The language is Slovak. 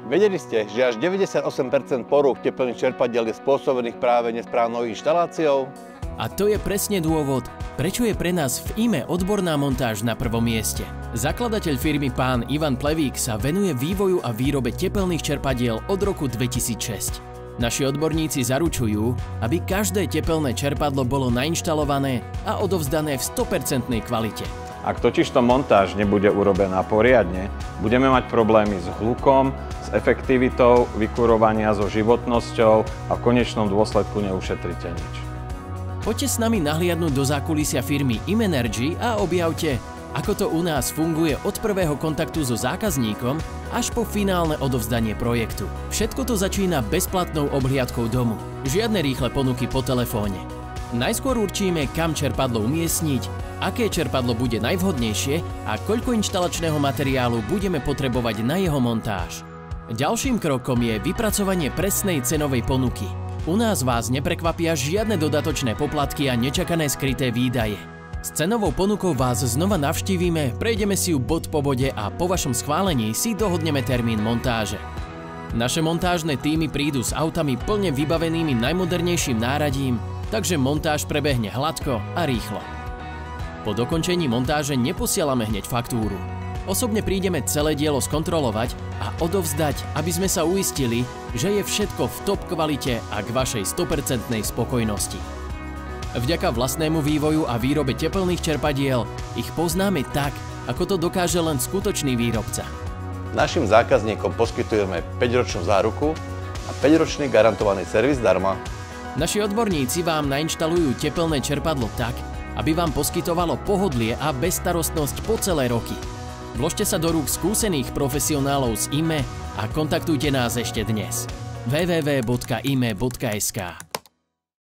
Vedeli ste, že až 98% porúch tepelných čerpadiel je spôsobených práve nesprávnou inštaláciou? A to je presne dôvod, prečo je pre nás v IME odborná montáž na prvom mieste. Zakladateľ firmy pán Ivan Plevík sa venuje vývoju a výrobe tepelných čerpadiel od roku 2006. Naši odborníci zaručujú, aby každé tepelné čerpadlo bolo nainštalované a odovzdané v 100% kvalite. Ak totižto montáž nebude urobená poriadne, budeme mať problémy s hlukom, s efektivitou, vykurovania, so životnosťou a v konečnom dôsledku neušetríte nič. Poďte s nami nahliadnúť do zákulisia firmy Imenergy a objavte, ako to u nás funguje od prvého kontaktu so zákazníkom až po finálne odovzdanie projektu. Všetko to začína bezplatnou obhliadkou domu. Žiadne rýchle ponuky po telefóne. Najskôr určíme, kam čerpadlo umiestniť, aké čerpadlo bude najvhodnejšie a koľko inštalačného materiálu budeme potrebovať na jeho montáž. Ďalším krokom je vypracovanie presnej cenovej ponuky. U nás vás neprekvapia žiadne dodatočné poplatky a nečakané skryté výdaje. S cenovou ponukou vás znova navštívime, prejdeme si ju bod po bode a po vašom schválení si dohodneme termín montáže. Naše montážne týmy prídu s autami plne vybavenými najmodernejším náradím, takže montáž prebehne hladko a rýchlo. Po dokončení montáže neposielame hneď faktúru. Osobne prídeme celé dielo skontrolovať a odovzdať, aby sme sa uistili, že je všetko v top kvalite a k vašej 100% spokojnosti. Vďaka vlastnému vývoju a výrobe tepelných čerpadiel ich poznáme tak, ako to dokáže len skutočný výrobca. Našim zákazníkom poskytujeme 5-ročnú záruku a 5-ročný garantovaný servis zdarma. Naši odborníci vám nainštalujú tepelné čerpadlo tak, aby vám poskytovalo pohodlie a bezstarostnosť po celé roky. Vložte sa do rúk skúsených profesionálov z IME a kontaktujte nás ešte dnes. www.ime.sk